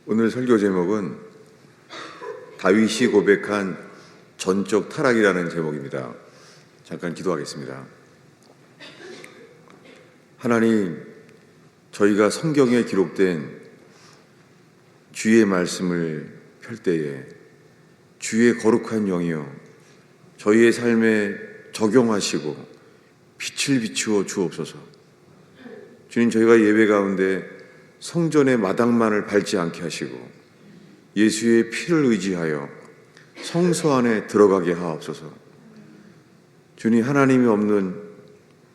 오늘 설교 제목은 다윗이 고백한 전적 타락이라는 제목입니다. 잠깐 기도하겠습니다. 하나님, 저희가 성경에 기록된 주의 말씀을 펼 때에 주의 거룩한 영이여 저희의 삶에 적용하시고 빛을 비추어 주옵소서. 주님, 저희가 예배 가운데 성전의 마당만을 밟지 않게 하시고 예수의 피를 의지하여 성소 안에 들어가게 하옵소서. 주님, 하나님이 없는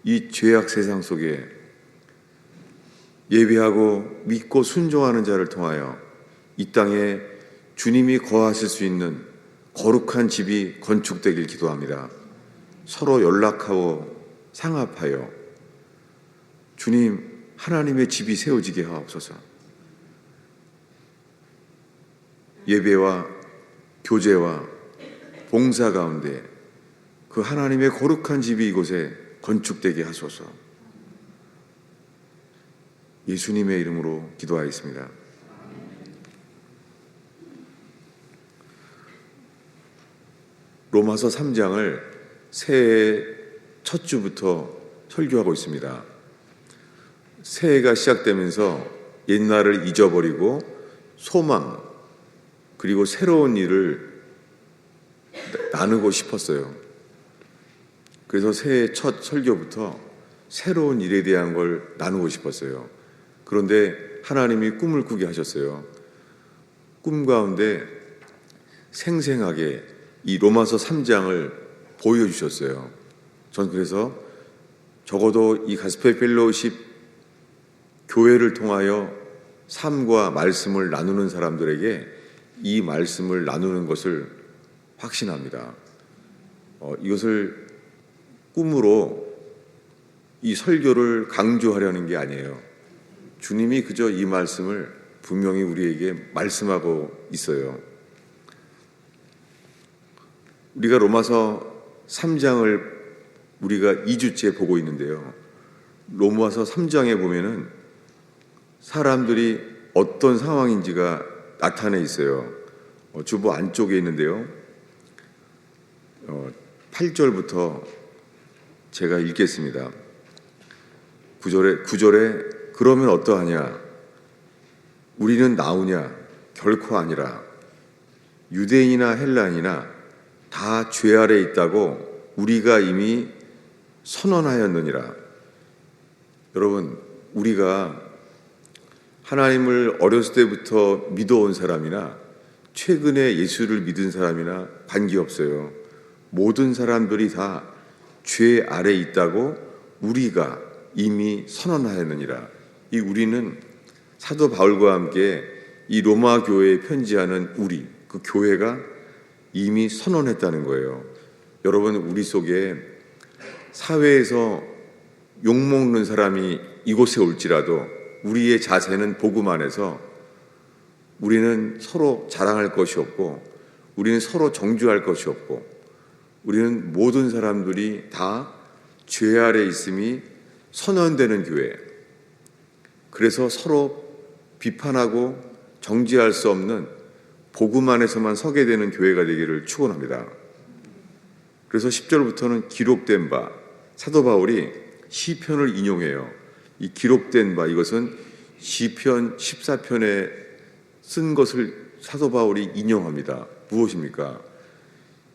이 죄악 세상 속에 예배하고 믿고 순종하는 자를 통하여 이 땅에 주님이 거하실 수 있는 거룩한 집이 건축되길 기도합니다. 서로 연락하고 상합하여 주님, 하나님의 집이 세워지게 하옵소서. 예배와 교제와 봉사 가운데 그 하나님의 거룩한 집이 이곳에 건축되게 하소서. 예수님의 이름으로 기도하겠습니다. 로마서 3장을 새해 첫 주부터 설교하고 있습니다. 새해가 시작되면서 옛날을 잊어버리고 소망 그리고 새로운 일을 나누고 싶었어요. 그래서 새해 첫 설교부터 새로운 일에 대한 걸 나누고 싶었어요. 그런데 하나님이 꿈을 꾸게 하셨어요. 꿈 가운데 생생하게 이 로마서 3장을 보여주셨어요. 전 그래서 적어도 이 가스펠 펠로우십 교회를 통하여 삶과 말씀을 나누는 사람들에게 이 말씀을 나누는 것을 확신합니다. 이것을 꿈으로 이 설교를 강조하려는 게 아니에요. 주님이 그저 이 말씀을 분명히 우리에게 말씀하고 있어요. 우리가 로마서 3장을 우리가 2주째 보고 있는데요. 로마서 3장에 보면은 사람들이 어떤 상황인지가 나타내 있어요. 주보 안쪽에 있는데요. 8절부터 제가 읽겠습니다. 9절에 그러면 어떠하냐? 우리는 나오냐? 결코 아니라. 유대인이나 헬라인이나 다 죄 아래 있다고 우리가 이미 선언하였느니라. 여러분, 우리가 하나님을 어렸을 때부터 믿어온 사람이나 최근에 예수를 믿은 사람이나 관계없어요. 모든 사람들이 다 죄 아래 있다고 우리가 이미 선언하였느니라. 이 우리는 사도 바울과 함께 이 로마 교회에 편지하는 우리, 그 교회가 이미 선언했다는 거예요. 여러분, 우리 속에 사회에서 욕먹는 사람이 이곳에 올지라도 우리의 자세는 복음 안에서 우리는 서로 자랑할 것이 없고 우리는 서로 정죄할 것이 없고 우리는 모든 사람들이 다 죄 아래 있음이 선언되는 교회, 그래서 서로 비판하고 정죄할 수 없는 복음 안에서만 서게 되는 교회가 되기를 축원합니다. 그래서 10절부터는 기록된 바, 사도 바울이 시편을 인용해요. 이 기록된 바, 이것은 시편 14편에 쓴 것을 사도 바울이 인용합니다. 무엇입니까?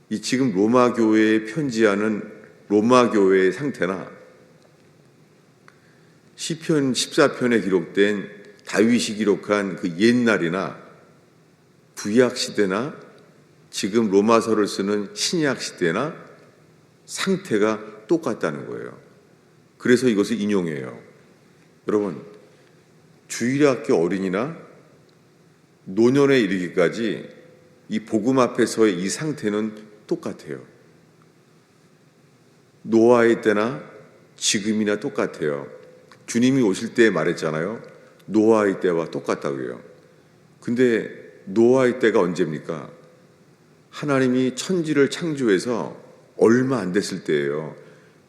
이 지금 로마 교회에 편지하는 로마 교회의 상태나 시편 14편에 기록된 다윗이 기록한 그 옛날이나 구약 시대나 지금 로마서를 쓰는 신약 시대나 상태가 똑같다는 거예요. 그래서 이것을 인용해요. 여러분, 주일학교 어린이나 노년에 이르기까지 이 복음 앞에서의 이 상태는 똑같아요. 노아의 때나 지금이나 똑같아요. 주님이 오실 때 말했잖아요. 노아의 때와 똑같다고요. 근데 노아의 때가 언제입니까? 하나님이 천지를 창조해서 얼마 안 됐을 때예요.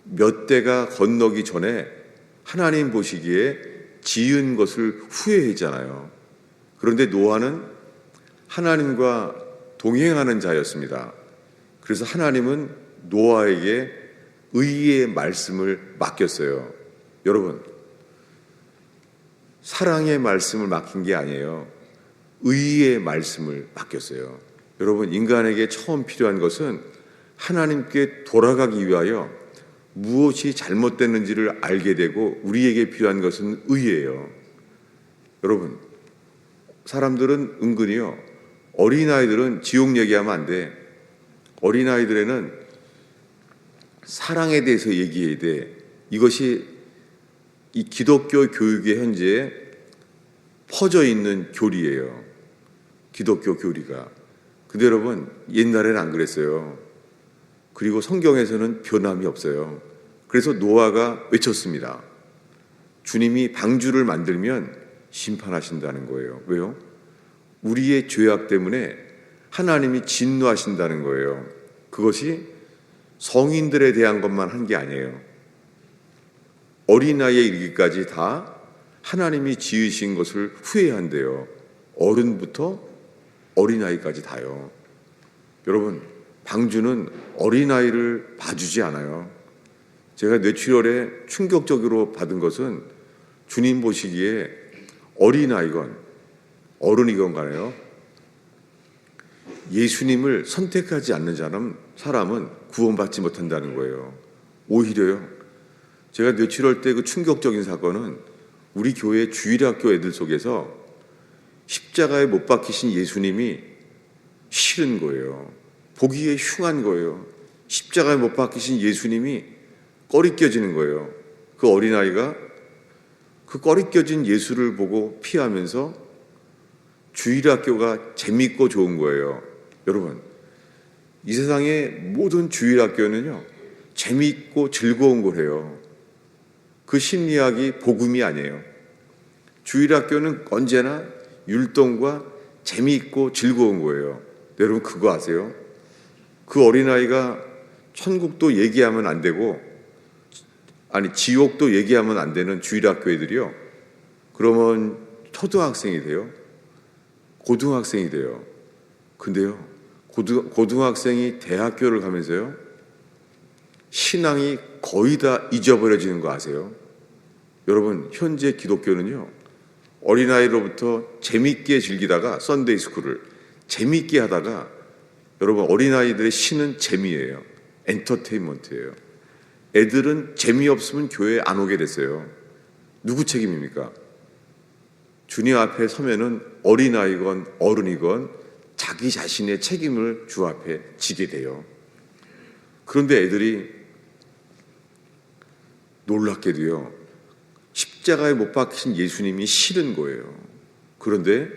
몇 대가 건너기 전에 하나님 보시기에 지은 것을 후회했잖아요. 그런데 노아는 하나님과 동행하는 자였습니다. 그래서 하나님은 노아에게 의의 말씀을 맡겼어요. 여러분, 사랑의 말씀을 맡긴 게 아니에요. 의의 말씀을 맡겼어요. 여러분, 인간에게 처음 필요한 것은 하나님께 돌아가기 위하여 무엇이 잘못됐는지를 알게 되고, 우리에게 필요한 것은 의예요. 여러분, 사람들은 은근히요, 어린아이들은 지옥 얘기하면 안 돼. 어린아이들에는 사랑에 대해서 얘기해야 돼. 이것이 이 기독교 교육의 현재 퍼져 있는 교리예요. 기독교 교리가. 근데 여러분, 옛날에는 안 그랬어요. 그리고 성경에서는 변함이 없어요. 그래서 노아가 외쳤습니다. 주님이 방주를 만들면 심판하신다는 거예요. 왜요? 우리의 죄악 때문에 하나님이 진노하신다는 거예요. 그것이 성인들에 대한 것만 한 게 아니에요. 어린아이에 이르기까지 다 하나님이 지으신 것을 후회한대요. 어른부터 어린아이까지 다요. 여러분, 방주는 어린아이를 봐주지 않아요. 제가 뇌출혈에 충격적으로 받은 것은 주님 보시기에 어린아이건 어른이건 간에요, 예수님을 선택하지 않는 사람은 구원받지 못한다는 거예요. 오히려요, 제가 뇌출혈 때 그 충격적인 사건은 우리 교회 주일학교 애들 속에서 십자가에 못 박히신 예수님이 싫은 거예요. 보기에 흉한 거예요. 십자가에 못 박히신 예수님이 꺼리껴지는 거예요. 그 어린아이가 그 꺼리껴진 예수를 보고 피하면서 주일학교가 재밌고 좋은 거예요. 여러분, 이 세상의 모든 주일학교는요, 재밌고 즐거운 거래요. 그 심리학이 복음이 아니에요. 주일학교는 언제나 율동과 재미있고 즐거운 거예요. 여러분, 그거 아세요? 그 어린아이가 천국도 얘기하면 안 되고, 지옥도 얘기하면 안 되는 주일학교 애들이요, 그러면 초등학생이 돼요. 고등학생이 돼요. 근데요, 고등학생이 대학교를 가면서요, 신앙이 거의 다 잊어버려지는 거 아세요? 여러분, 현재 기독교는요, 어린아이로부터 재밌게 즐기다가, 썬데이 스쿨을 재밌게 하다가, 여러분, 어린아이들의 신은 재미예요. 엔터테인먼트예요. 애들은 재미없으면 교회에 안 오게 됐어요. 누구 책임입니까? 주님 앞에 서면은 어린아이건 어른이건 자기 자신의 책임을 주 앞에 지게 돼요. 그런데 애들이 놀랍게도요, 십자가에 못 박히신 예수님이 싫은 거예요. 그런데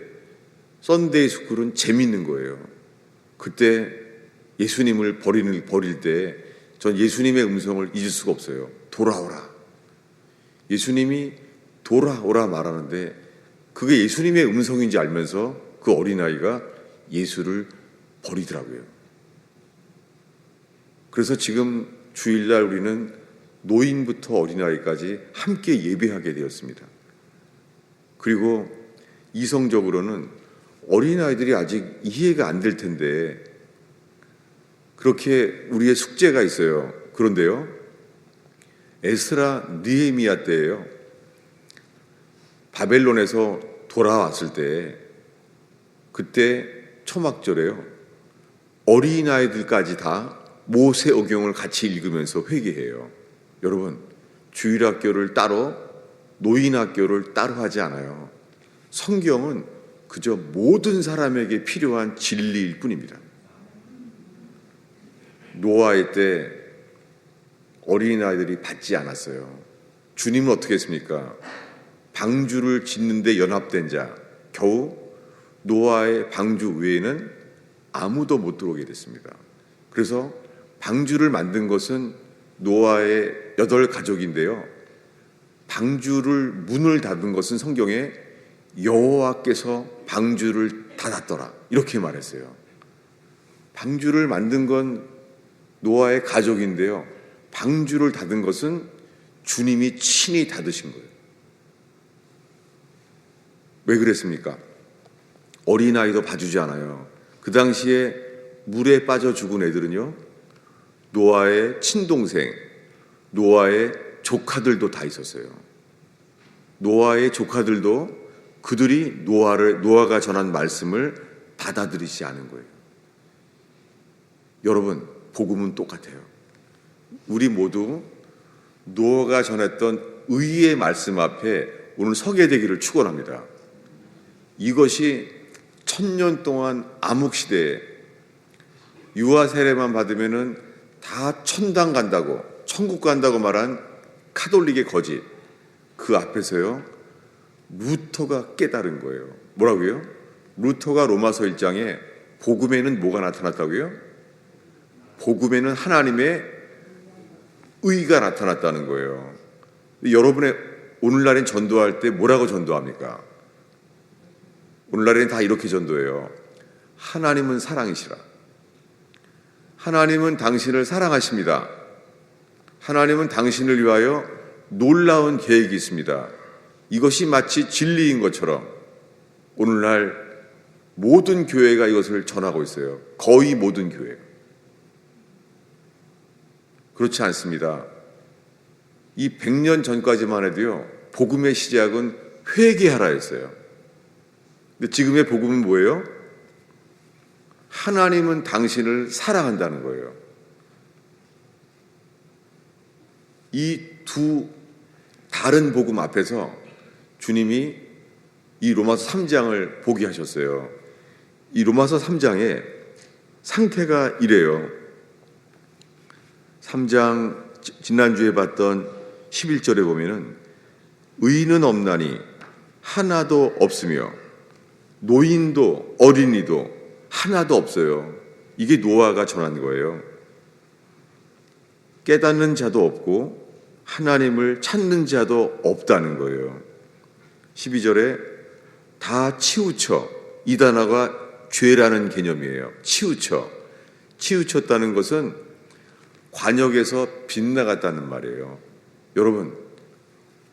썬데이 스쿨은 재밌는 거예요. 그때 예수님을 버릴 때 전 예수님의 음성을 잊을 수가 없어요. 돌아오라. 예수님이 돌아오라 말하는데 그게 예수님의 음성인지 알면서 그 어린아이가 예수를 버리더라고요. 그래서 지금 주일날 우리는 노인부터 어린아이까지 함께 예배하게 되었습니다. 그리고 이성적으로는 어린아이들이 아직 이해가 안 될 텐데 그렇게 우리의 숙제가 있어요. 그런데요, 에스라 느헤미야 때예요. 바벨론에서 돌아왔을 때 그때 초막절에요, 어린아이들까지 다 모세오경을 같이 읽으면서 회개해요. 여러분, 주일학교를 따로, 노인학교를 따로 하지 않아요. 성경은 그저 모든 사람에게 필요한 진리일 뿐입니다. 노아의 때 어린아이들이 받지 않았어요. 주님은 어떻게 했습니까? 방주를 짓는데 연합된 자, 겨우 노아의 방주 외에는 아무도 못 들어오게 됐습니다. 그래서 방주를 만든 것은 노아의 8가족인데요, 방주를 문을 닫은 것은 성경에 여호와께서 방주를 닫았더라 이렇게 말했어요. 방주를 만든 건 노아의 가족인데요, 방주를 닫은 것은 주님이 친히 닫으신 거예요. 왜 그랬습니까? 어린아이도 봐주지 않아요. 그 당시에 물에 빠져 죽은 애들은요, 노아의 친동생, 노아의 조카들도 다 있었어요. 노아의 조카들도 그들이 노아가 전한 말씀을 받아들이지 않은 거예요. 여러분, 복음은 똑같아요. 우리 모두 노아가 전했던 의의 말씀 앞에 오늘 서게 되기를 축원합니다. 이것이 1000년 동안 암흑시대에 유아 세례만 받으면은 다 천당 간다고, 천국 간다고 말한 카톨릭의 거짓, 그 앞에서요, 루터가 깨달은 거예요. 뭐라고요? 루터가 로마서 1장에 복음에는 뭐가 나타났다고요? 복음에는 하나님의 의가 나타났다는 거예요. 여러분의 오늘날엔 전도할 때 뭐라고 전도합니까? 오늘날엔 다 이렇게 전도해요. 하나님은 사랑이시라. 하나님은 당신을 사랑하십니다. 하나님은 당신을 위하여 놀라운 계획이 있습니다. 이것이 마치 진리인 것처럼 오늘날 모든 교회가 이것을 전하고 있어요. 거의 모든 교회. 그렇지 않습니다. 이 100년 전까지만 해도요, 복음의 시작은 회개하라 했어요. 근데 지금의 복음은 뭐예요? 하나님은 당신을 사랑한다는 거예요. 이 두 다른 복음 앞에서 주님이 이 로마서 3장을 보게 하셨어요. 이 로마서 3장의 상태가 이래요. 3장 지난주에 봤던 11절에 보면은 의인은 없나니 하나도 없으며 노인도 어린이도 하나도 없어요. 이게 노아가 전한 거예요. 깨닫는 자도 없고 하나님을 찾는 자도 없다는 거예요. 12절에 다 치우쳐, 이 단어가 죄라는 개념이에요. 치우쳤다는 것은 관역에서 빗나갔다는 말이에요. 여러분,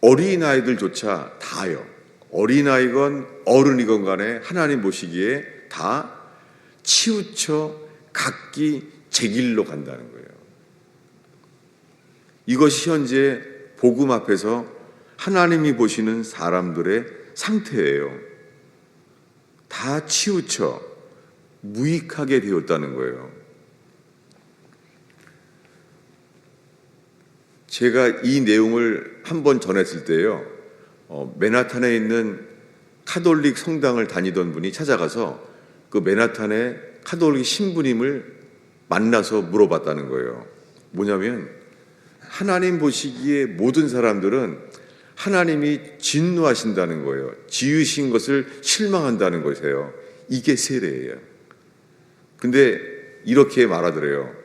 어린아이들조차 다요. 어린아이건 어른이건 간에 하나님 보시기에 다 치우쳐 각기 제 길로 간다는 거예요. 이것이 현재 복음 앞에서 하나님이 보시는 사람들의 상태예요. 다 치우쳐 무익하게 되었다는 거예요. 제가 이 내용을 한번 전했을 때요, 맨하탄에 있는 카톨릭 성당을 다니던 분이 찾아가서 그 맨하탄의 카톨릭 신부님을 만나서 물어봤다는 거예요. 뭐냐면 하나님 보시기에 모든 사람들은 하나님이 진노하신다는 거예요. 지으신 것을 실망한다는 것이에요. 이게 세례예요. 근데 이렇게 말하더래요.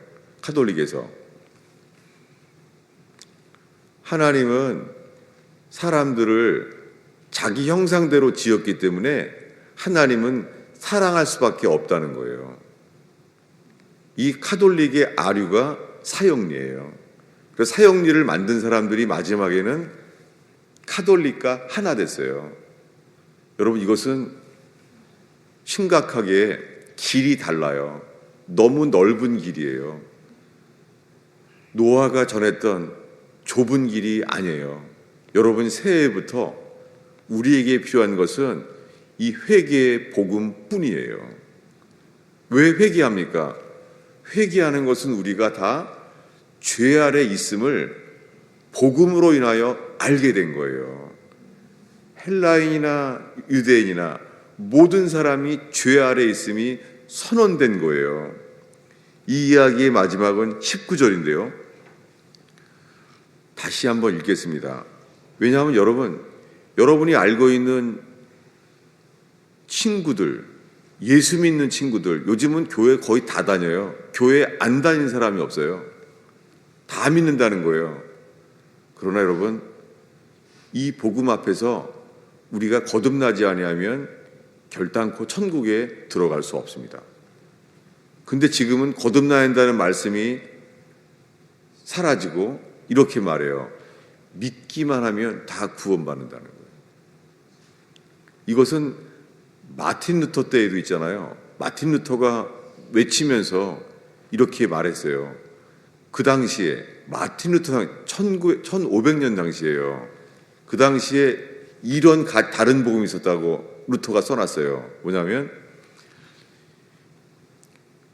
카톨릭에서 하나님은 사람들을 자기 형상대로 지었기 때문에 하나님은 사랑할 수밖에 없다는 거예요. 이 카톨릭의 아류가 사형리예요. 그래서 사형리를 만든 사람들이 마지막에는 카톨릭과 하나 됐어요. 여러분, 이것은 심각하게 길이 달라요. 너무 넓은 길이에요. 노아가 전했던 좁은 길이 아니에요. 여러분, 새해부터 우리에게 필요한 것은 이 회개의 복음뿐이에요. 왜 회개합니까? 회개하는 것은 우리가 다 죄 아래 있음을 복음으로 인하여 알게 된 거예요. 헬라인이나 유대인이나 모든 사람이 죄 아래 있음이 선언된 거예요. 이 이야기의 마지막은 19절인데요. 다시 한번 읽겠습니다. 왜냐하면 여러분이 알고 있는 친구들, 예수 믿는 친구들, 요즘은 교회 거의 다 다녀요. 교회 안 다니는 사람이 없어요. 다 믿는다는 거예요. 그러나 여러분, 이 복음 앞에서 우리가 거듭나지 아니하면 결단코 천국에 들어갈 수 없습니다. 근데 지금은 거듭나야 한다는 말씀이 사라지고 이렇게 말해요. 믿기만 하면 다 구원받는다는 거예요. 이것은 마틴 루터 때에도 있잖아요. 마틴 루터가 외치면서 이렇게 말했어요. 그 당시에 마틴 루터 1500년 당시에요. 그 당시에 이런 다른 복음이 있었다고 루터가 써놨어요. 뭐냐면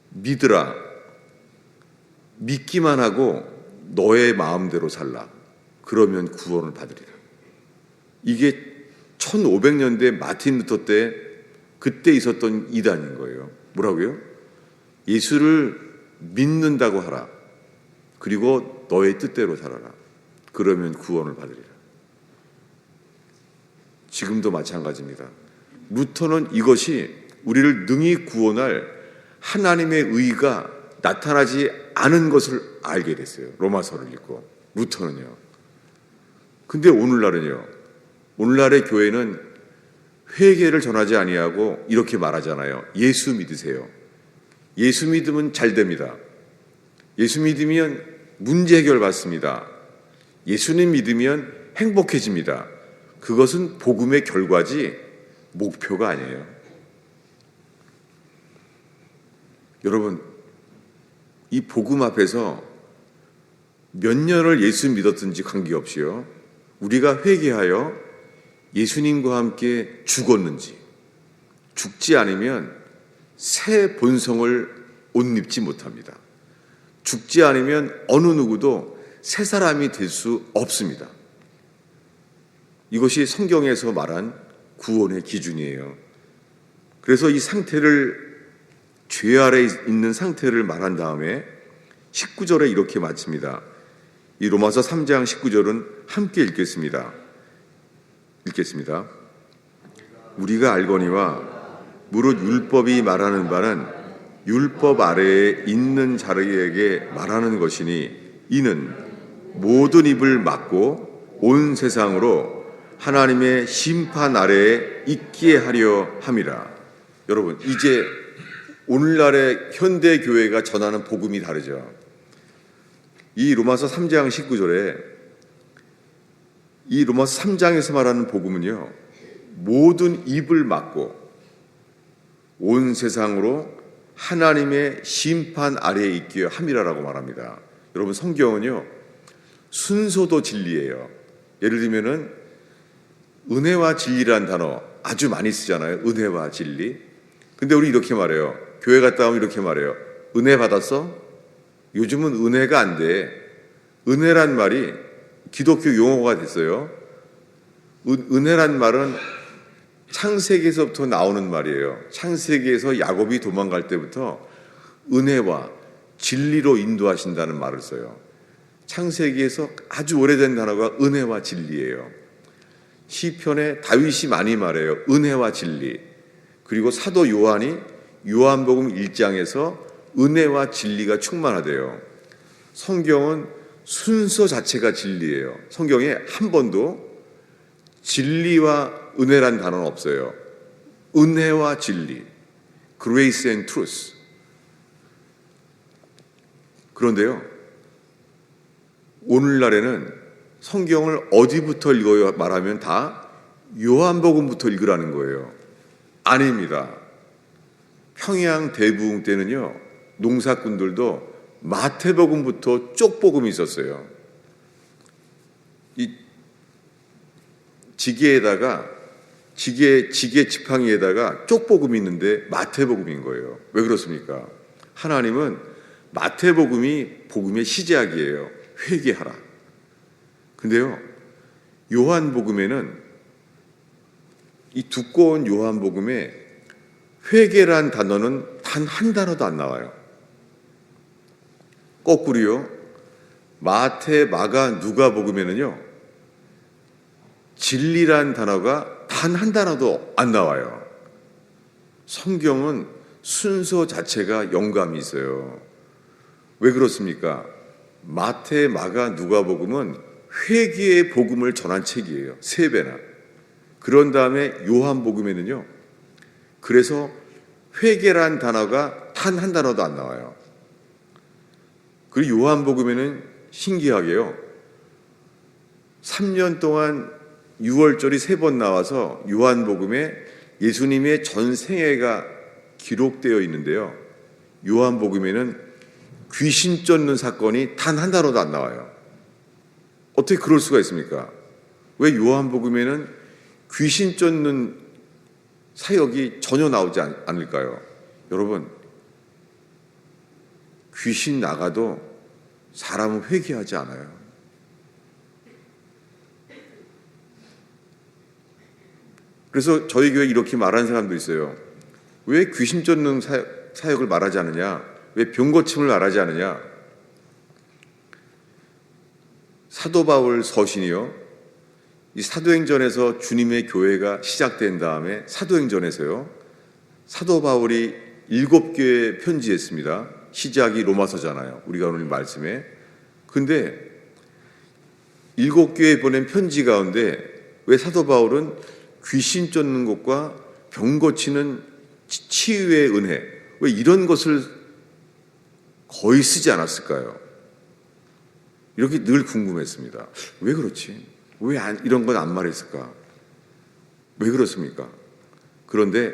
믿으라. 믿기만 하고 너의 마음대로 살라. 그러면 구원을 받으리라. 이게 1500년대 마틴 루터 때 그때 있었던 이단인 거예요. 뭐라고요? 예수를 믿는다고 하라. 그리고 너의 뜻대로 살아라. 그러면 구원을 받으리라. 지금도 마찬가지입니다. 루터는 이것이 우리를 능히 구원할 하나님의 의가 나타나지 않은 것을 알게 됐어요. 로마서를 읽고. 루터는요. 근데 오늘날은요. 오늘날의 교회는 회개를 전하지 아니하고 이렇게 말하잖아요. 예수 믿으세요. 예수 믿으면 잘 됩니다. 예수 믿으면 문제 해결 받습니다. 예수님 믿으면 행복해집니다. 그것은 복음의 결과지 목표가 아니에요. 여러분, 이 복음 앞에서 몇 년을 예수 믿었든지 관계없이요. 우리가 회개하여 예수님과 함께 죽었는지, 죽지 않으면 새 본성을 옷 입지 못합니다. 죽지 않으면 어느 누구도 새 사람이 될 수 없습니다. 이것이 성경에서 말한 구원의 기준이에요. 그래서 이 상태를, 죄 아래 있는 상태를 말한 다음에 19절에 이렇게 마칩니다. 이 로마서 3장 19절은 함께 읽겠습니다. 우리가 알거니와 무릇 율법이 말하는 바는 율법 아래에 있는 자들에게 말하는 것이니 이는 모든 입을 막고 온 세상으로 하나님의 심판 아래에 있게 하려 함이라. 여러분, 이제 오늘날의 현대 교회가 전하는 복음이 다르죠. 이 로마서 3장 19절에 이 로마서 3장에서 말하는 복음은요, 모든 입을 막고 온 세상으로 하나님의 심판 아래에 있게 함이라라고 말합니다. 여러분, 성경은요, 순서도 진리예요. 예를 들면은 은혜와 진리란 단어 아주 많이 쓰잖아요. 은혜와 진리. 근데 우리 이렇게 말해요. 교회 갔다 오면 이렇게 말해요. 은혜 받았어? 요즘은 은혜가 안 돼. 은혜란 말이 기독교 용어가 됐어요. 은혜란 말은 창세기에서부터 나오는 말이에요. 창세기에서 야곱이 도망갈 때부터 은혜와 진리로 인도하신다는 말을 써요. 창세기에서 아주 오래된 단어가 은혜와 진리예요. 시편에 다윗이 많이 말해요. 은혜와 진리. 그리고 사도 요한이 요한복음 1장에서 은혜와 진리가 충만하대요. 성경은 순서 자체가 진리예요. 성경에 한 번도 진리와 은혜란 단어는 없어요. 은혜와 진리, grace and truth. 그런데요, 오늘날에는 성경을 어디부터 읽어야 말하면 다 요한복음부터 읽으라는 거예요. 아닙니다. 평양 대부흥 때는요, 농사꾼들도 마태복음부터 쪽복음이 있었어요. 이 지게에다가 지게 지팡이에다가 쪽복음이 있는데 마태복음인 거예요. 왜 그렇습니까? 하나님은 마태복음이 복음의 시작이에요. 회개하라. 근데요, 요한복음에는, 이 두꺼운 요한복음에 회개란 단어는 단 한 단어도 안 나와요. 거꾸로요, 마태, 마가, 누가복음에는요, 진리란 단어가 단 한 단어도 안 나와요. 성경은 순서 자체가 영감이 있어요. 왜 그렇습니까? 마태, 마가, 누가복음은 회개의 복음을 전한 책이에요. 3배나. 그런 다음에 요한복음에는요, 그래서 회개란 단어가 단 한 단어도 안 나와요. 그리고 요한복음에는 신기하게요, 3년 동안 6월절이 3번 나와서 요한복음에 예수님의 전 생애가 기록되어 있는데요. 요한복음에는 귀신 쫓는 사건이 단 한 단어도 안 나와요. 어떻게 그럴 수가 있습니까? 왜 요한복음에는 귀신 쫓는 사역이 전혀 나오지 않을까요? 여러분, 귀신 나가도 사람은 회개하지 않아요. 그래서 저희 교회에 이렇게 말하는 사람도 있어요. 왜 귀신 쫓는 사역을 말하지 않느냐? 왜 병고침을 말하지 않느냐? 사도 바울 서신이요. 이 사도행전에서 주님의 교회가 시작된 다음에 사도행전에서요. 사도 바울이 7교회에 편지했습니다. 시작이 로마서잖아요. 우리가 오늘 말씀에. 근데 7교회에 보낸 편지 가운데 왜 사도 바울은 귀신 쫓는 것과 병 고치는 치유의 은혜, 왜 이런 것을 거의 쓰지 않았을까요? 이렇게 늘 궁금했습니다. 왜 그렇지? 왜 이런 건 안 말했을까? 왜 그렇습니까? 그런데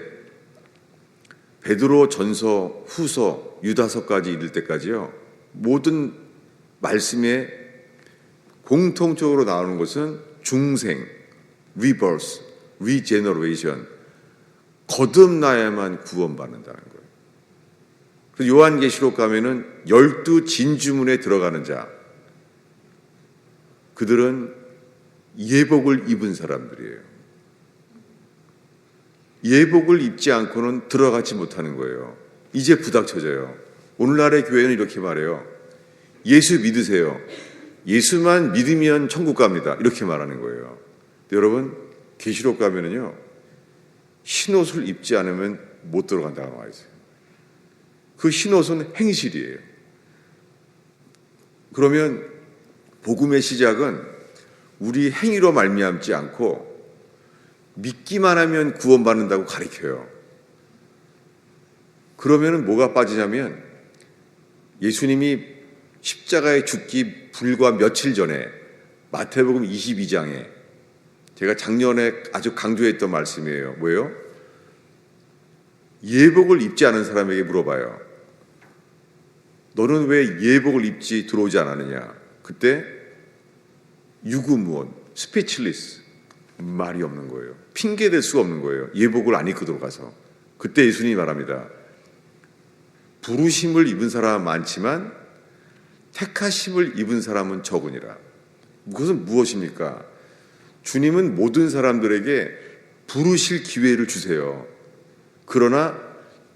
베드로 전서, 후서, 유다서까지 읽을 때까지요, 모든 말씀에 공통적으로 나오는 것은 중생, rebirth, regeneration, 거듭나야만 구원받는다는 거예요. 그래서 요한계시록 가면은 12 진주문에 들어가는 자, 그들은 예복을 입은 사람들이에요. 예복을 입지 않고는 들어가지 못하는 거예요. 이제 부닥쳐져요. 오늘날의 교회는 이렇게 말해요. 예수 믿으세요. 예수만 믿으면 천국 갑니다. 이렇게 말하는 거예요. 여러분, 계시록 가면은요, 흰옷을 입지 않으면 못 들어간다고 나와 있어요. 그 흰옷은 행실이에요. 그러면 복음의 시작은 우리 행위로 말미암지 않고 믿기만 하면 구원받는다고 가르쳐요. 그러면 뭐가 빠지냐면 예수님이 십자가에 죽기 불과 며칠 전에 마태복음 22장에 제가 작년에 아주 강조했던 말씀이에요. 뭐예요? 예복을 입지 않은 사람에게 물어봐요. 너는 왜 예복을 입지 들어오지 않았느냐? 그때 유구무원, 스피치리스, 말이 없는 거예요. 핑계댈 수가 없는 거예요. 예복을 안 입고 들어가서. 그때 예수님이 말합니다. 부르심을 입은 사람은 많지만 택하심을 입은 사람은 적으니라. 그것은 무엇입니까? 주님은 모든 사람들에게 부르실 기회를 주세요. 그러나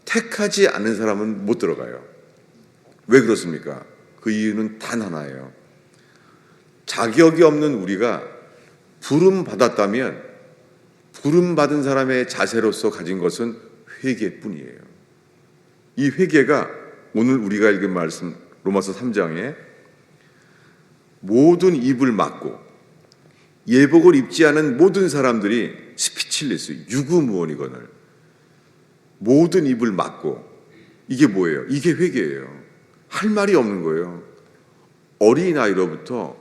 택하지 않는 사람은 못 들어가요. 왜 그렇습니까? 그 이유는 단 하나예요. 자격이 없는 우리가 부름 받았다면 부름 받은 사람의 자세로서 가진 것은 회개뿐이에요. 이 회개가 오늘 우리가 읽은 말씀 로마서 3장에 모든 입을 막고 예복을 입지 않은 모든 사람들이 스피치리스, 유구무원이거늘 모든 입을 막고, 이게 뭐예요? 이게 회개예요. 할 말이 없는 거예요. 어린아이로부터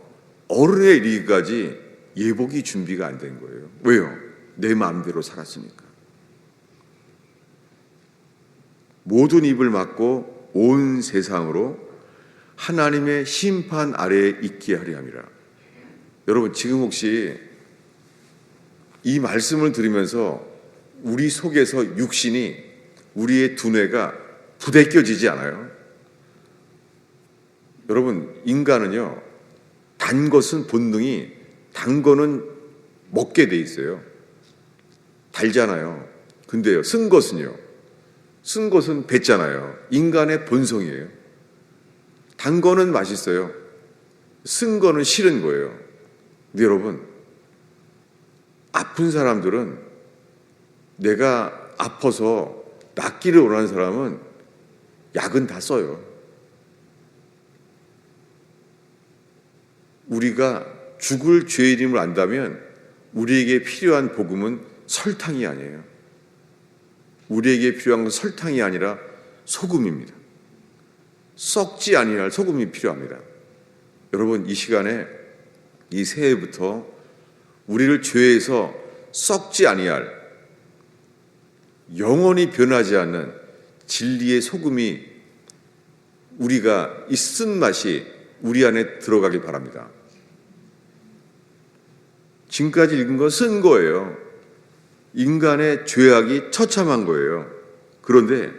어른에 이르기까지 예복이 준비가 안 된 거예요. 왜요? 내 마음대로 살았으니까. 모든 입을 막고 온 세상으로 하나님의 심판 아래에 있게 하려 함이라. 여러분, 지금 혹시 이 말씀을 들으면서 우리 속에서 육신이, 우리의 두뇌가 부대껴지지 않아요? 여러분, 인간은요, 단 것은 본능이, 단 거는 먹게 돼 있어요. 달잖아요. 근데요, 쓴 것은요, 쓴 것은 뱉잖아요. 인간의 본성이에요. 단 거는 맛있어요. 쓴 거는 싫은 거예요. 근데 여러분, 아픈 사람들은, 내가 아파서 낫기를 원하는 사람은 약은 다 써요. 우리가 죽을 죄인임을 안다면 우리에게 필요한 복음은 설탕이 아니에요. 우리에게 필요한 건 설탕이 아니라 소금입니다. 썩지 아니할 소금이 필요합니다. 여러분, 이 시간에, 이 새해부터 우리를 죄에서 썩지 아니할 영원히 변하지 않는 진리의 소금이 우리가 이 쓴맛이 우리 안에 들어가길 바랍니다. 지금까지 읽은 건 쓴 거예요. 인간의 죄악이 처참한 거예요. 그런데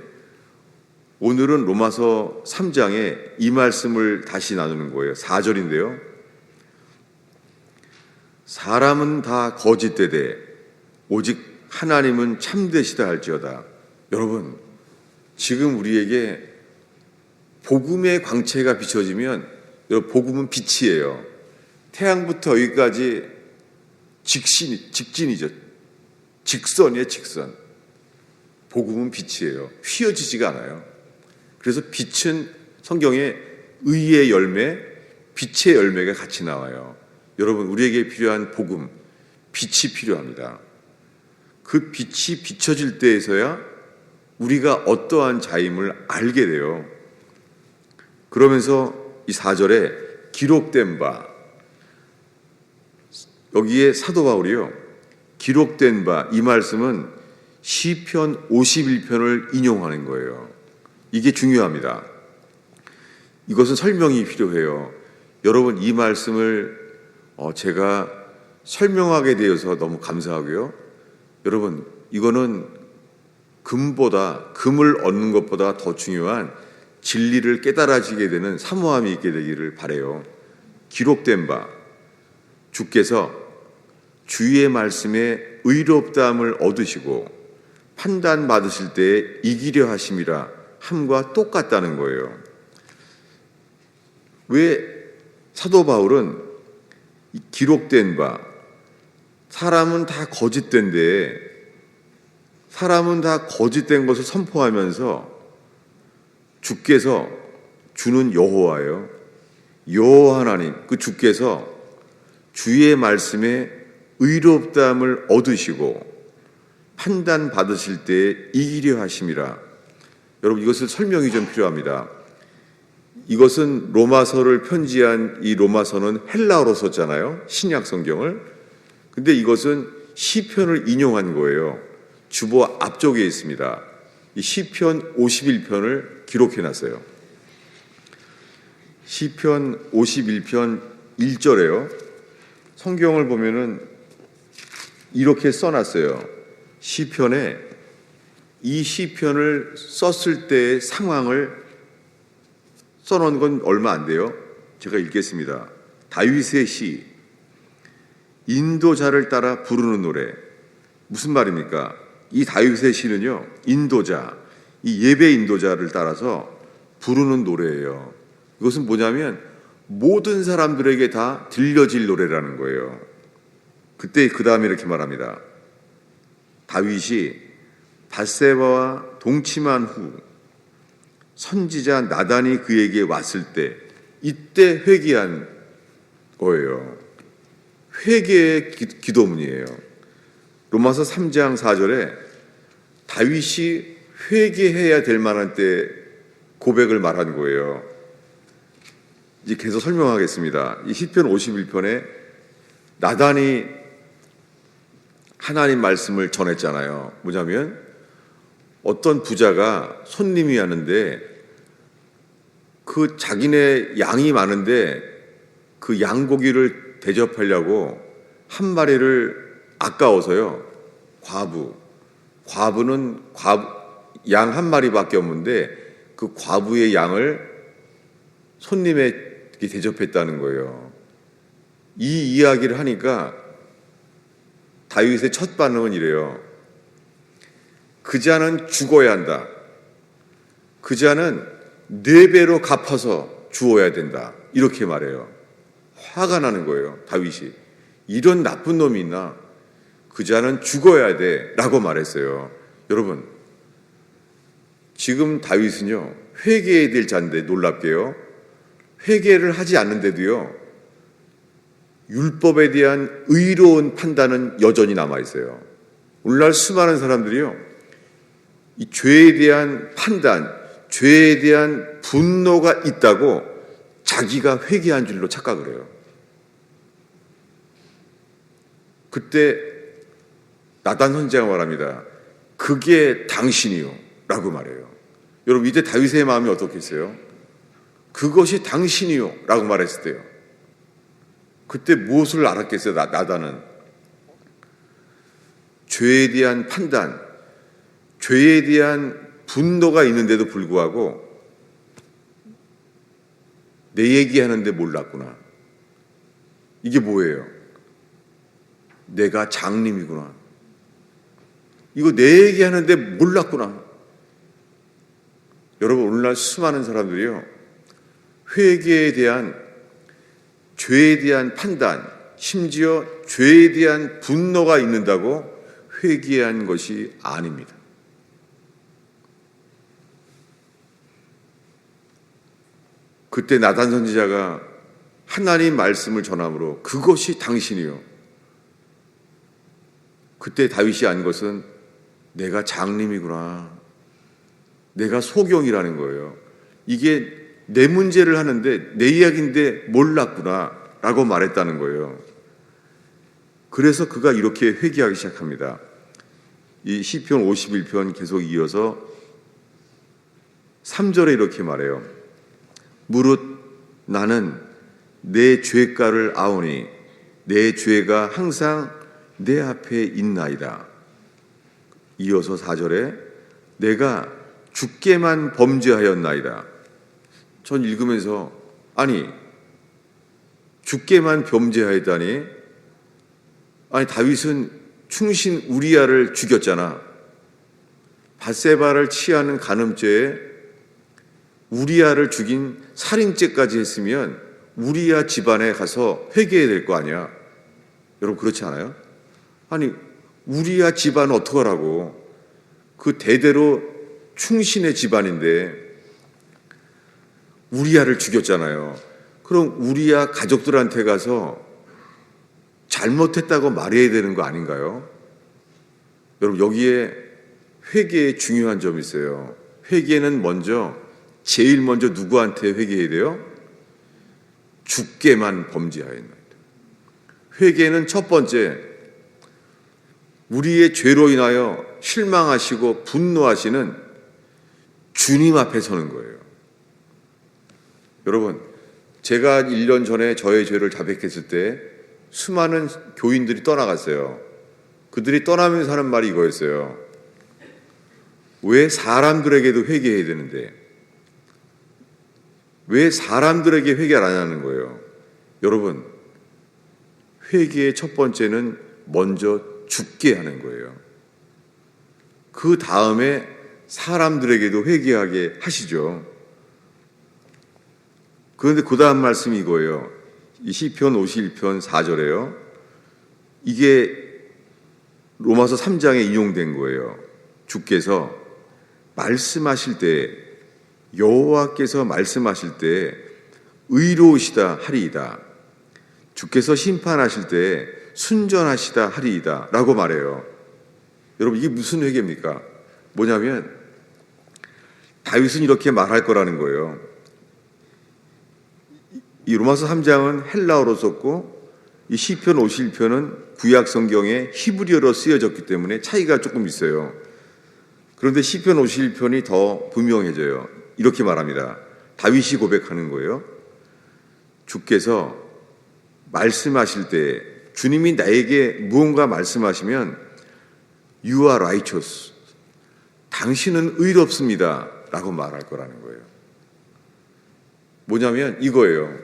오늘은 로마서 3장에 이 말씀을 다시 나누는 거예요. 4절인데요. 사람은 다 거짓되되 오직 하나님은 참되시다 할지어다. 여러분, 지금 우리에게 복음의 광채가 비춰지면, 여러분, 복음은 빛이에요. 태양부터 여기까지 직진이죠. 직선이에요, 직선. 복음은 빛이에요. 휘어지지가 않아요. 그래서 빛은 성경에 의의 열매, 빛의 열매가 같이 나와요. 여러분, 우리에게 필요한 복음, 빛이 필요합니다. 그 빛이 비춰질 때에서야 우리가 어떠한 자임을 알게 돼요. 그러면서 이 4절에 기록된 바, 여기에 사도 바울이요, 기록된 바, 이 말씀은 시편 51편을 인용하는 거예요. 이게 중요합니다. 이것은 설명이 필요해요. 여러분, 이 말씀을 제가 설명하게 되어서 너무 감사하고요. 여러분, 이거는 금을 얻는 것보다 더 중요한 진리를 깨달아지게 되는 사모함이 있게 되기를 바라요. 기록된 바, 주께서 주의 말씀에 의롭다함을 얻으시고 판단받으실 때에 이기려 하심이라 함과 똑같다는 거예요. 왜 사도 바울은 기록된 바, 사람은 다 거짓된데, 사람은 다 거짓된 것을 선포하면서 주께서, 주는 여호와예요. 여호와 하나님, 그 주께서 주의 말씀에 의롭다함을 얻으시고 판단받으실 때에 이기려 하심이라. 여러분, 이것을 설명이 좀 필요합니다. 이것은 로마서를 편지한 이 로마서는 헬라어로 썼잖아요. 신약 성경을. 근데 이것은 시편을 인용한 거예요. 주보 앞쪽에 있습니다. 이 시편 51편을 기록해 놨어요. 시편 51편 1절에요. 성경을 보면은 이렇게 써놨어요. 시편에 이 시편을 썼을 때의 상황을 써놓은 건 얼마 안 돼요. 제가 읽겠습니다. 다윗의 시, 인도자를 따라 부르는 노래. 무슨 말입니까? 이 다윗의 시는요, 인도자, 이 예배 인도자를 따라서 부르는 노래예요. 이것은 뭐냐면 모든 사람들에게 다 들려질 노래라는 거예요. 그때 그 다음에 이렇게 말합니다. 다윗이 밧세바와 동침한 후 선지자 나단이 그에게 왔을 때, 이때 회개한 거예요. 회개의 기도문이에요. 로마서 3장 4절에 다윗이 회개해야 될 만한 때 고백을 말한 거예요. 이제 계속 설명하겠습니다. 이 시편 51편에 나단이 하나님 말씀을 전했잖아요. 뭐냐면 어떤 부자가 손님이 왔는데 그 자기네 양이 많은데 그 양고기를 대접하려고 한 마리를 아까워서요, 과부는 양 한 마리밖에 없는데 그 과부의 양을 손님에게 대접했다는 거예요. 이 이야기를 하니까 다윗의 첫 반응은 이래요. 그 자는 죽어야 한다. 그 자는 4배로 갚아서 주어야 된다. 이렇게 말해요. 화가 나는 거예요, 다윗이. 이런 나쁜 놈이 있나? 그 자는 죽어야 돼 라고 말했어요. 여러분, 지금 다윗은요, 회개해야 될 자인데 놀랍게요, 회개를 하지 않는데도요, 율법에 대한 의로운 판단은 여전히 남아있어요. 오늘날 수많은 사람들이요, 이 죄에 대한 판단, 죄에 대한 분노가 있다고 자기가 회개한 줄로 착각을 해요. 그때 나단 선지자가 말합니다. 그게 당신이요 라고 말해요. 여러분, 이때 다윗의 마음이 어떻겠어요? 그것이 당신이요 라고 말했을 때요, 그때 무엇을 알았겠어요? 나단은 죄에 대한 판단, 죄에 대한 분노가 있는데도 불구하고 내 얘기하는데 몰랐구나. 이게 뭐예요? 내가 장님이구나. 이거 내 얘기하는데 몰랐구나. 여러분, 오늘날 수많은 사람들이요, 회개에 대한, 죄에 대한 판단, 심지어 죄에 대한 분노가 있는다고 회개한 것이 아닙니다. 그때 나단 선지자가 하나님 말씀을 전함으로 그것이 당신이요. 그때 다윗이 안 것은 내가 장님이구나, 내가 소경이라는 거예요. 이게 내 문제를 하는데 내 이야기인데 몰랐구나 라고 말했다는 거예요. 그래서 그가 이렇게 회개하기 시작합니다. 이 시편 51편 계속 이어서 3절에 이렇게 말해요. 무릇 나는 내 죄가를 아오니 내 죄가 항상 내 앞에 있나이다. 이어서 4절에 내가 주께만 범죄하였나이다. 전 읽으면서 아니, 주께만 범죄하였다니, 아니 다윗은 충신 우리야를 죽였잖아. 밧세바를 취하는 간음죄에 우리야를 죽인 살인죄까지 했으면 우리야 집안에 가서 회개해야 될 거 아니야. 여러분, 그렇지 않아요? 아니, 우리야 집안은 어떡하라고. 그 대대로 충신의 집안인데 우리야를 죽였잖아요. 그럼 우리야 가족들한테 가서 잘못했다고 말해야 되는 거 아닌가요? 여러분, 여기에 회개의 중요한 점이 있어요. 회개는 제일 먼저 누구한테 회개해야 돼요? 주께만 범죄하였나이다. 회개는 첫 번째, 우리의 죄로 인하여 실망하시고 분노하시는 주님 앞에 서는 거예요. 여러분, 제가 1년 전에 저의 죄를 자백했을 때 수많은 교인들이 떠나갔어요. 그들이 떠나면서 하는 말이 이거였어요. 왜 사람들에게도 회개해야 되는데 왜 사람들에게 회개를 안 하는 거예요? 여러분, 회개의 첫 번째는 먼저 죽게 하는 거예요. 그 다음에 사람들에게도 회개하게 하시죠. 그런데 그 다음 말씀이 이거예요. 이 시편 51편 4절에요. 이게 로마서 3장에 인용된 거예요. 주께서 말씀하실 때, 여호와께서 말씀하실 때 의로우시다 하리이다. 주께서 심판하실 때 순전하시다 하리이다 라고 말해요. 여러분, 이게 무슨 회개입니까? 뭐냐면 다윗은 이렇게 말할 거라는 거예요. 이 로마서 3장은 헬라어로 썼고 이 시편 51편은 구약 성경에 히브리어로 쓰여졌기 때문에 차이가 조금 있어요. 그런데 시편 51편이 더 분명해져요. 이렇게 말합니다. 다윗이 고백하는 거예요. 주께서 말씀하실 때, 주님이 나에게 무언가 말씀하시면 You are righteous, 당신은 의롭습니다 라고 말할 거라는 거예요. 뭐냐면 이거예요.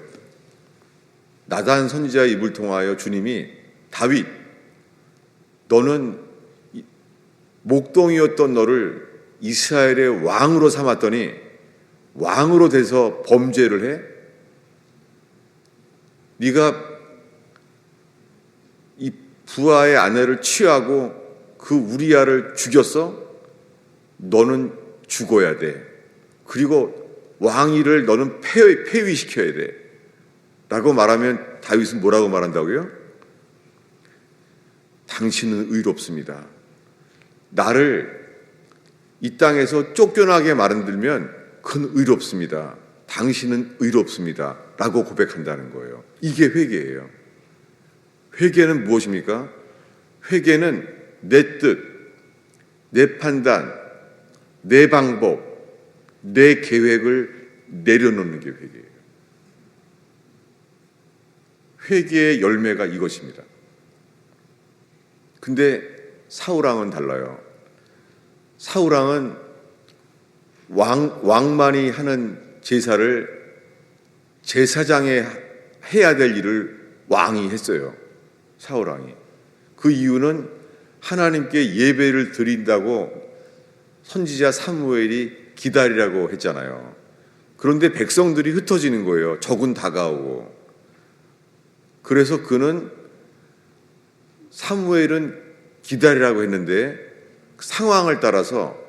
나단 선지자의 입을 통하여 주님이 다윗, 너는 목동이었던 너를 이스라엘의 왕으로 삼았더니 왕으로 돼서 범죄를 해? 네가 이 부하의 아내를 취하고 그 우리야를 죽였어? 너는 죽어야 돼. 그리고 왕위를 너는 폐위시켜야 돼 라고 말하면 다윗은 뭐라고 말한다고요? 당신은 의롭습니다. 나를 이 땅에서 쫓겨나게 만들면 그건 의롭습니다. 당신은 의롭습니다 라고 고백한다는 거예요. 이게 회개예요. 회개는 무엇입니까? 회개는 내 뜻, 내 판단, 내 방법, 내 계획을 내려놓는 게 회개예요. 회개의 열매가 이것입니다. 근데 사울왕은 달라요. 사울왕은 왕만이 하는 제사를 제사장에 해야 될 일을 왕이 했어요. 사울왕이. 그 이유는 하나님께 예배를 드린다고 선지자 사무엘이 기다리라고 했잖아요. 그런데 백성들이 흩어지는 거예요. 적은 다가오고. 그래서 그는 사무엘은 기다리라고 했는데 상황을 따라서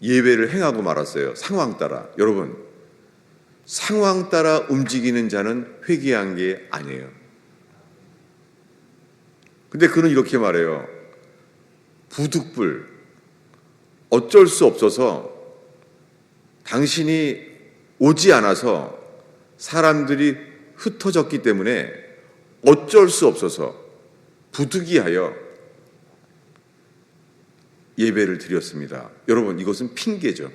예배를 행하고 말았어요. 상황 따라. 여러분, 상황 따라 움직이는 자는 회개한 게 아니에요. 근데 그는 이렇게 말해요. 부득불, 어쩔 수 없어서 당신이 오지 않아서 사람들이 흩어졌기 때문에 어쩔 수 없어서 부득이하여 예배를 드렸습니다. 여러분, 이것은 핑계죠.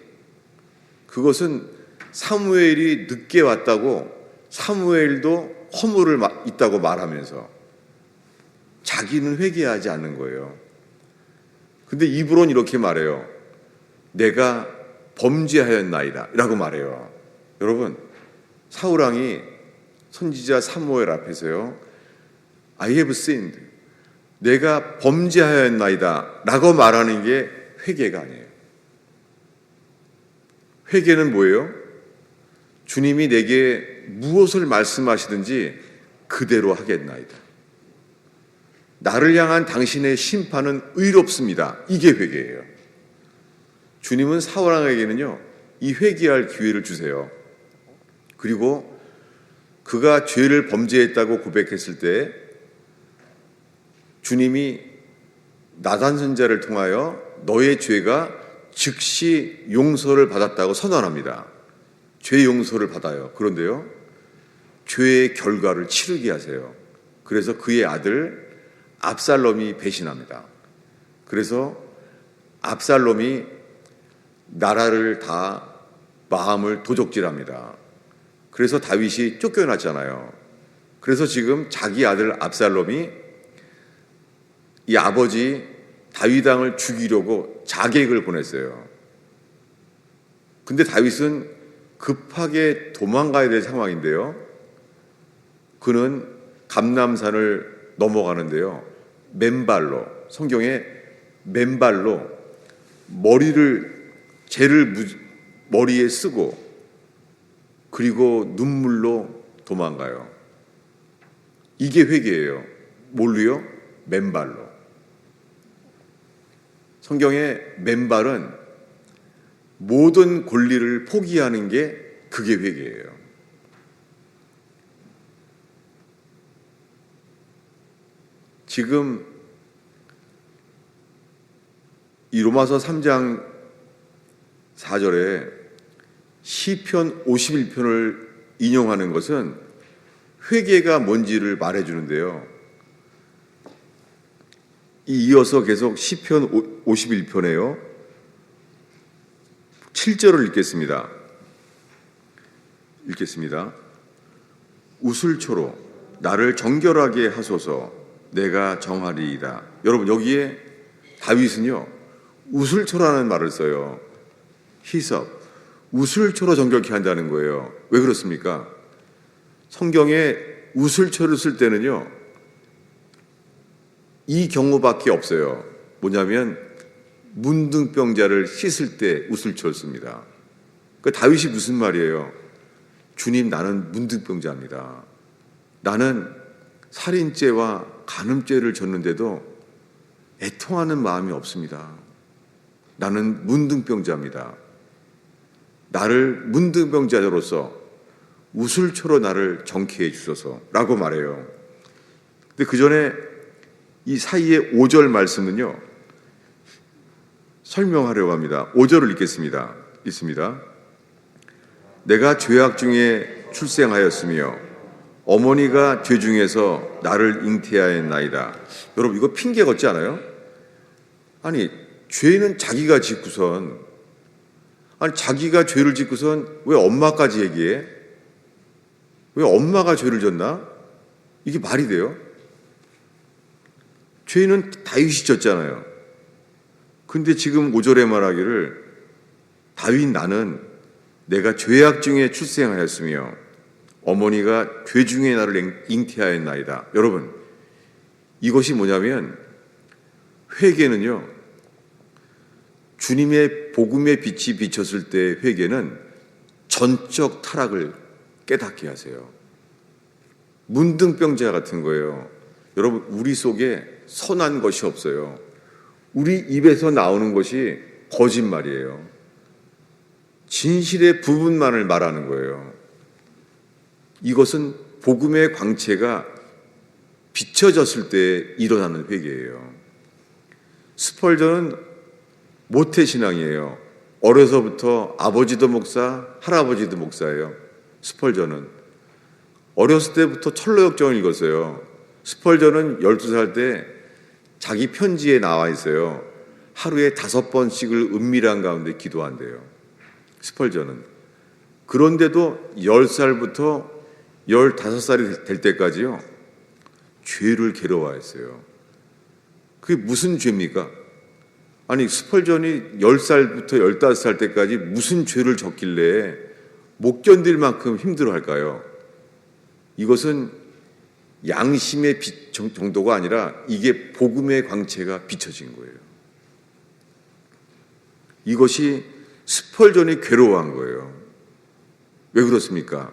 그것은 사무엘이 늦게 왔다고 사무엘도 허물을 있다고 말하면서 자기는 회개하지 않는 거예요. 근데 입으로는 이렇게 말해요. 내가 범죄하였나이다 라고 말해요. 여러분, 사울왕이 선지자 사무엘 앞에서요, I have sinned, 내가 범죄하였나이다 라고 말하는 게 회개가 아니에요. 회개는 뭐예요? 주님이 내게 무엇을 말씀하시든지 그대로 하겠나이다. 나를 향한 당신의 심판은 의롭습니다. 이게 회개예요. 주님은 사울왕에게는요, 이 회개할 기회를 주세요. 그리고 그가 죄를 범죄했다고 고백했을 때 주님이 나단 선지자를 통하여 너의 죄가 즉시 용서를 받았다고 선언합니다. 죄 용서를 받아요. 그런데요, 죄의 결과를 치르게 하세요. 그래서 그의 아들 압살롬이 배신합니다. 그래서 압살롬이 나라를 다 마음을 도적질합니다. 그래서 다윗이 쫓겨났잖아요. 그래서 지금 자기 아들 압살롬이 이 아버지 다윗 왕을 죽이려고 자객을 보냈어요. 근데 다윗은 급하게 도망가야 될 상황인데요. 그는 감람산을 넘어가는데요. 맨발로, 성경에 맨발로 재를 머리에 쓰고 그리고 눈물로 도망가요. 이게 회개예요. 뭘로요? 맨발로. 성경에 맨발은 모든 권리를 포기하는 게 그게 회개예요. 지금 이 로마서 3장 4절에 시편 51편을 인용하는 것은 회개가 뭔지를 말해주는데요. 이어서 계속 시편 51편에요. 7절을 읽겠습니다. 우슬초로 나를 정결하게 하소서 내가 정하리이다. 여러분, 여기에 다윗은요, 우슬초라는 말을 써요. 히섭, 우슬초로 정결케 한다는 거예요. 왜 그렇습니까? 성경에 우슬초를 쓸 때는요, 이 경우밖에 없어요. 뭐냐면 문둥병자를 씻을 때 우슬초를 씁니다. 그 다윗이 무슨 말이에요? 주님, 나는 문둥병자입니다. 나는 살인죄와 간음죄를 졌는데도 애통하는 마음이 없습니다. 나는 문둥병자입니다. 나를 문둥병자로서 우슬초로 나를 정케 해 주소서라고 말해요. 근데 그 전에 이 사이에 5절 말씀은요, 설명하려고 합니다. 5절을 읽겠습니다. 있습니다. 내가 죄악 중에 출생하였으며 어머니가 죄 중에서 나를 잉태하였나이다. 여러분, 이거 핑계 같지 않아요? 아니, 죄는 자기가 짓고선, 아니 자기가 죄를 짓고선 왜 엄마까지 얘기해? 왜 엄마가 죄를 졌나? 이게 말이 돼요? 죄는 다윗이 졌잖아요. 근데 지금 5절에 말하기를 다윗 나는 내가 죄악 중에 출생하였으며 어머니가 죄 중에 나를 잉태하였나이다. 여러분, 이것이 뭐냐면 회개는요, 주님의 복음의 빛이 비쳤을 때 회개는 전적 타락을 깨닫게 하세요. 문둥병자 같은 거예요. 여러분, 우리 속에 선한 것이 없어요. 우리 입에서 나오는 것이 거짓말이에요. 진실의 부분만을 말하는 거예요. 이것은 복음의 광채가 비춰졌을 때 일어나는 회개예요. 스펄전은 모태신앙이에요. 어려서부터 아버지도 목사, 할아버지도 목사예요. 스펄전은 어렸을 때부터 철로역정을 읽었어요. 스펄전은 12살 때 자기 편지에 나와 있어요. 하루에 5번씩을 은밀한 가운데 기도한대요. 스펄전은. 그런데도 10살부터 15살이 될 때까지요, 죄를 괴로워했어요. 그게 무슨 죄입니까? 아니, 스펄전이 10살부터 15살 때까지 무슨 죄를 졌길래 못 견딜 만큼 힘들어할까요? 이것은 양심의 빛 정도가 아니라 이게 복음의 광채가 비춰진 거예요. 이것이 스펄전이 괴로워한 거예요. 왜 그렇습니까?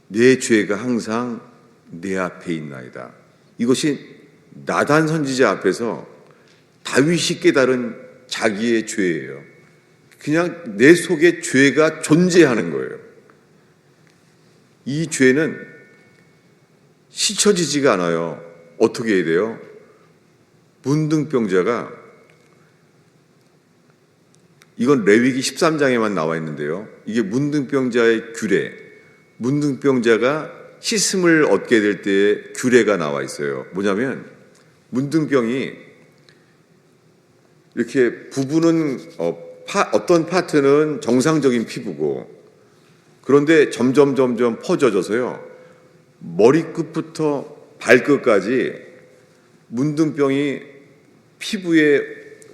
내 죄가 항상 내 앞에 있나이다. 이것이 나단 선지자 앞에서 다윗이 깨달은 자기의 죄예요. 그냥 내 속에 죄가 존재하는 거예요. 이 죄는 씻혀지지가 않아요. 어떻게 해야 돼요? 문둥병자가, 이건 레위기 13장에만 나와 있는데요, 이게 문둥병자의 규례, 문둥병자가 씻음을 얻게 될 때의 규례가 나와 있어요. 뭐냐면 문둥병이 이렇게 부부는 어떤 파트는 정상적인 피부고, 그런데 점점 퍼져져서요, 머리끝부터 발끝까지 문둥병이 피부에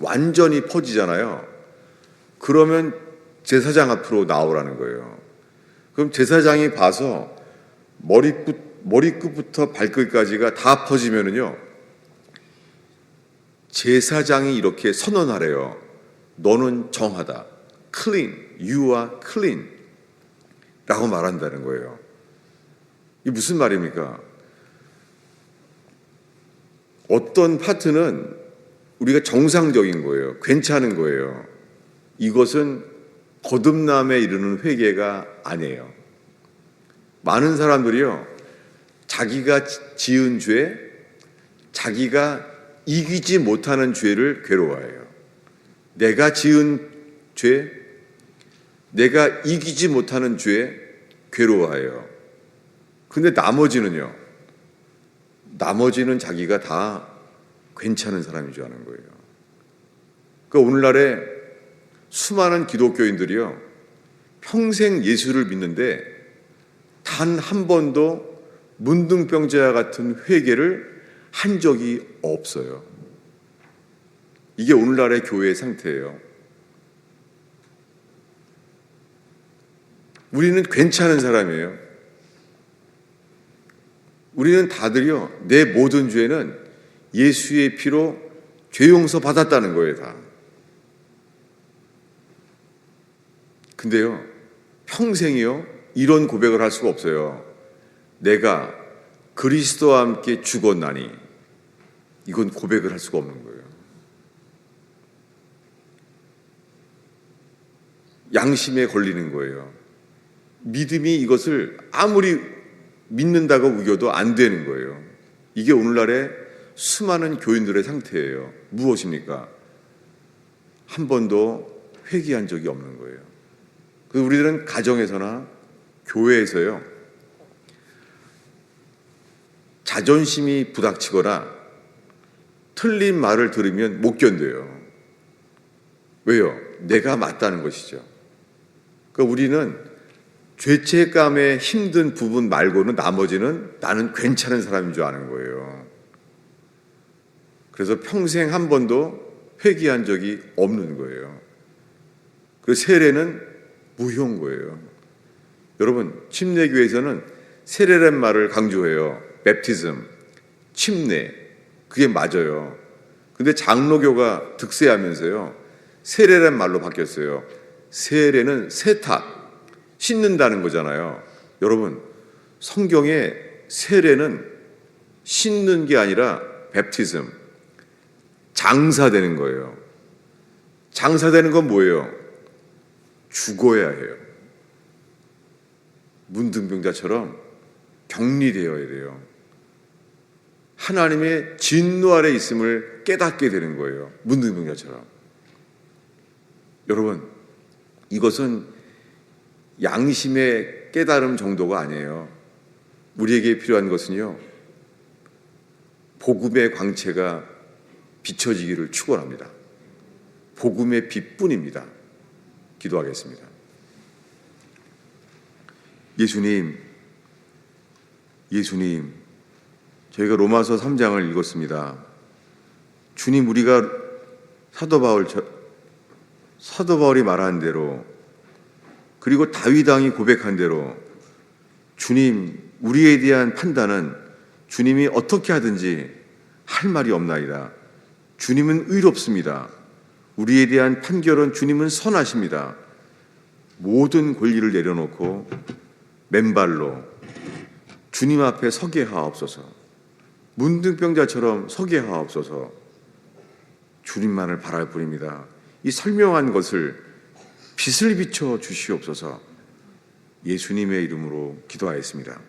완전히 퍼지잖아요. 그러면 제사장 앞으로 나오라는 거예요. 그럼 제사장이 봐서 머리끝부터 발끝까지가 다 퍼지면은요, 제사장이 이렇게 선언하래요. 너는 정하다. clean. You are clean. 라고 말한다는 거예요. 이게 무슨 말입니까? 어떤 파트는 우리가 정상적인 거예요. 괜찮은 거예요. 이것은 거듭남에 이르는 회개가 아니에요. 많은 사람들이요, 자기가 지은 죄, 자기가 이기지 못하는 죄를 괴로워해요. 내가 지은 죄, 내가 이기지 못하는 죄 괴로워해요. 근데 나머지는요, 나머지는 자기가 다 괜찮은 사람인 줄 아는 거예요. 그러니까 오늘날에 수많은 기독교인들이요, 평생 예수를 믿는데 단 한 번도 문둥병자 같은 회개를 한 적이 없어요. 이게 오늘날의 교회의 상태예요. 우리는 괜찮은 사람이에요. 우리는 다들요, 내 모든 죄는 예수의 피로 죄 용서 받았다는 거예요, 다. 근데요, 평생이요, 이런 고백을 할 수가 없어요. 내가 그리스도와 함께 죽었나니. 이건 고백을 할 수가 없는 거예요. 양심에 걸리는 거예요. 믿음이 이것을 아무리 믿는다고 우겨도 안 되는 거예요. 이게 오늘날의 수많은 교인들의 상태예요. 무엇입니까? 한 번도 회개한 적이 없는 거예요. 그래서 우리들은 가정에서나 교회에서요, 자존심이 부닥치거나 틀린 말을 들으면 못 견뎌요. 왜요? 내가 맞다는 것이죠. 그러니까 우리는 죄책감에 힘든 부분 말고는 나머지는 나는 괜찮은 사람인 줄 아는 거예요. 그래서 평생 한 번도 회개한 적이 없는 거예요. 그 세례는 무효인 거예요. 여러분, 침례교에서는 세례란 말을 강조해요. 베프티즘, 침례, 그게 맞아요. 근데 장로교가 득세하면서요, 세례란 말로 바뀌었어요. 세례는 세탁, 씻는다는 거잖아요. 여러분, 성경에 세례는 씻는 게 아니라 베프티즘, 장사되는 거예요. 장사되는 건 뭐예요? 죽어야 해요. 문둥병자처럼 격리되어야 돼요. 하나님의 진노 아래 있음을 깨닫게 되는 거예요. 문둥병자처럼. 여러분, 이것은 양심의 깨달음 정도가 아니에요. 우리에게 필요한 것은요, 복음의 광채가 비춰지기를 축원합니다. 복음의 빛뿐입니다. 기도하겠습니다. 예수님, 저희가 로마서 3장을 읽었습니다. 주님, 우리가 사도 바울이 말한 대로, 그리고 다윗 왕이 고백한 대로, 주님, 우리에 대한 판단은 주님이 어떻게 하든지 할 말이 없나이다. 주님은 의롭습니다. 우리에 대한 판결은 주님은 선하십니다. 모든 권리를 내려놓고 맨발로 주님 앞에 서게 하옵소서. 문둥병자처럼 서게 하옵소서. 주님만을 바랄 뿐입니다. 이 설명한 것을 빛을 비춰 주시옵소서. 예수님의 이름으로 기도하였습니다.